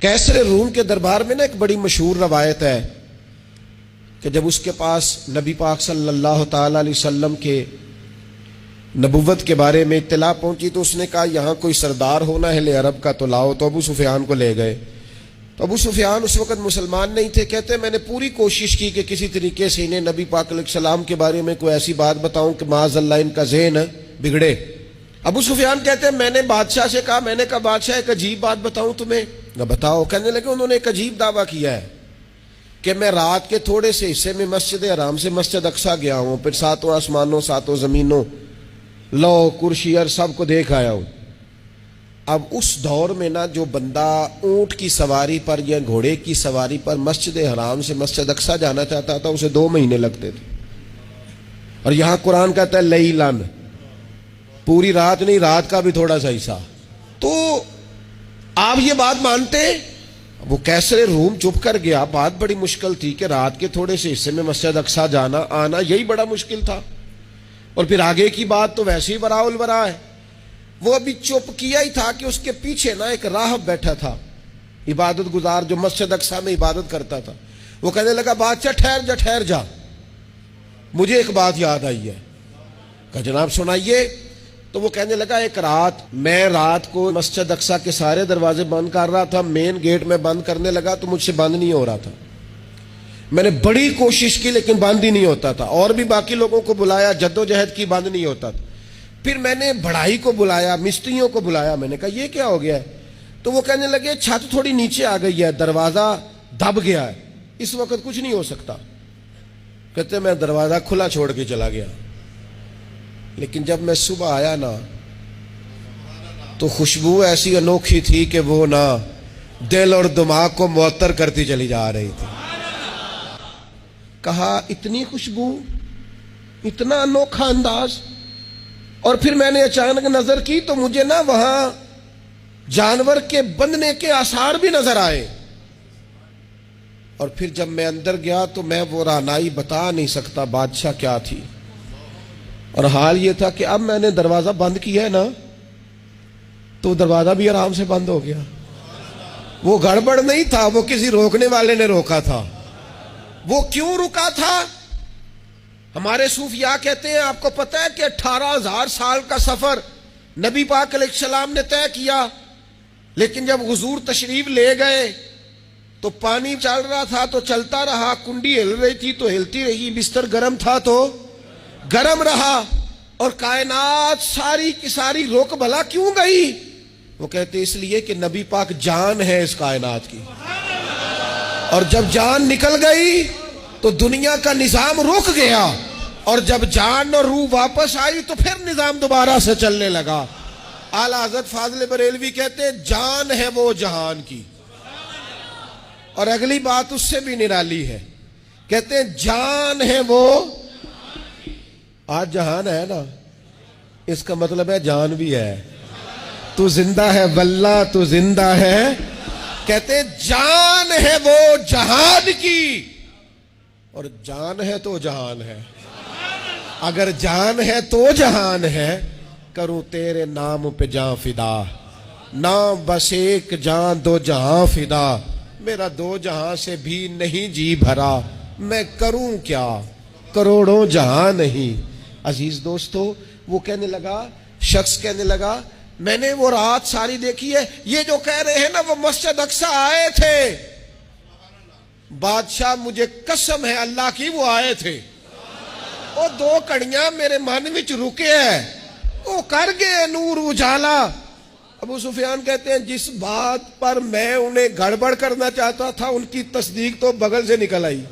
कैसर room के दरबार में ना एक बड़ी मशहूर रवायत है कि जब उसके पास नबी पाक सल्लल्लाहु ताला अलैहि वसल्लम के नबुव्वत के बारे में इत्तला पहुंची तो उसने कहा यहाँ कोई सरदार होना है ले अरब का तो लाओ। तो अबू सुफियान को ले गए। तो अबू सुफियान उस वक़्त मुसलमान नहीं थे। कहते मैंने पूरी कोशिश की कि किसी तरीके से इन्हें नबी पाक अलैहिस्सलाम के बारे में कोई ऐसी बात बताऊं कि माज़अल्लाह इनका ज़हन बिगड़े। अबू सुफियान कहते हैं मैंने बादशाह से कहा, मैंने कहा बादशाह एक अजीब बात बताऊं तुम्हें। बताओ। कहने लगे उन्होंने एक अजीब दावा किया है कि मैं रात के थोड़े से हिस्से में मस्जिद हराम से मस्जिद अक्सा गया हूं, फिर सातों आसमानों सातों जमीनों लौ कुर्सियर सबको देख आया हूं। अब उस दौर में ना जो बंदा ऊंट की सवारी पर या घोड़े की सवारी पर मस्जिद हराम से मस्जिद अक्सा जाना चाहता था उसे 2 महीने लगते थे। और यहां कुरान कहता है लैलन, पूरी रात नहीं, रात का भी थोड़ा सा हिस्सा। तो आप ये बात मानते? वो कैसर रूम चुप कर गया। बात बड़ी मुश्किल थी कि रात के थोड़े से हिस्से में मस्जिद अक्सा जाना आना यही बड़ा मुश्किल था। और फिर आगे की बात तो वैसे ही बराउल बरा है। वो अभी चुप किया ही था कि उसके पीछे ना एक राहब बैठा था, इबादत गुजार, जो मस्जिद अक्सा में इबादत करता था। वो कहने लगा बादशाह ठहर जा, मुझे एक बात याद आई है। कहा जनाब सुनाइए। तो वो कहने लगा एक रात मैं रात को मस्जिद अक्सा के सारे दरवाजे बंद कर रहा था, मेन गेट में बंद करने लगा तो मुझसे बंद नहीं हो रहा था। मैंने बड़ी कोशिश की लेकिन बंद ही नहीं होता था। और भी बाकी लोगों को बुलाया, जद्दोजहद की, बंद नहीं होता था। फिर मैंने बढ़ाई को बुलाया, मिस्त्रियों को बुलाया। मैंने कहा ये क्या हो गया है? तो वो कहने लगे छत थोड़ी नीचे आ गई है, दरवाजा दब गया है, इस वक्त कुछ नहीं हो सकता। कहते मैं दरवाजा खुला छोड़ के चला गया। लेकिन जब मैं सुबह आया ना तो खुशबू ऐसी अनोखी थी कि वो ना दिल और दिमाग को मुअत्तर करती चली जा रही थी। कहा इतनी खुशबू, इतना अनोखा अंदाज। और फिर मैंने अचानक नजर की तो मुझे ना वहां जानवर के बंधने के आसार भी नजर आए। और फिर जब मैं अंदर गया तो मैं वो रानाई बता नहीं सकता बादशाह क्या थी। और हाल ये था कि अब मैंने दरवाजा बंद किया है ना तो दरवाजा भी आराम से बंद हो गया। वो गड़बड़ नहीं था, वो किसी रोकने वाले ने रोका था। वो क्यों रुका था? हमारे सूफिया कहते हैं आपको पता है कि 18,000 साल का सफर नबी पाक अलैहिस्सलाम ने तय किया। लेकिन जब हुजूर तशरीफ ले गए तो पानी चल रहा था तो चलता रहा, कुंडी हिल रही थी तो हिलती रही, बिस्तर गर्म था तो गर्म रहा। और कायनात सारी की सारी रुक भला क्यों गई? वो कहते इसलिए कि नबी पाक जान है इस कायनात की। और जब जान निकल गई तो दुनिया का निजाम रुक गया। और जब जान और रूह वापस आई तो फिर निजाम दोबारा से चलने लगा। आला हज़रत फाज़िल बरेलवी कहते हैं जान है वो जहान की। और अगली बात उससे भी निराली है, कहते हैं जान है वो, आज जहान है ना, इसका मतलब है जान भी है। तू जिंदा है वल्ला, तू जिंदा है। कहते जान है वो जहान की। और जान है तो जहान है। अगर जान है तो जहान है, करूं तेरे नाम पे जान फिदा। नाम बस एक जान दो जहां फिदा, मेरा 2 जहां से भी नहीं जी भरा, मैं करूं क्या करोड़ों जहां नहीं। अजीज दोस्तों, वो कहने लगा, शख्स कहने लगा मैंने वो रात सारी देखी है। ये जो कह रहे हैं ना वो मस्जिद अक्सा आए थे, बादशाह मुझे कसम है अल्लाह की वो आए थे। वो 2 कड़ियां मेरे मन में रुके है, वो कर गए नूर उजाला। अबू सुफियान कहते हैं जिस बात पर मैं उन्हें गड़बड़ करना चाहता था उनकी तस्दीक तो बगल से निकल आई।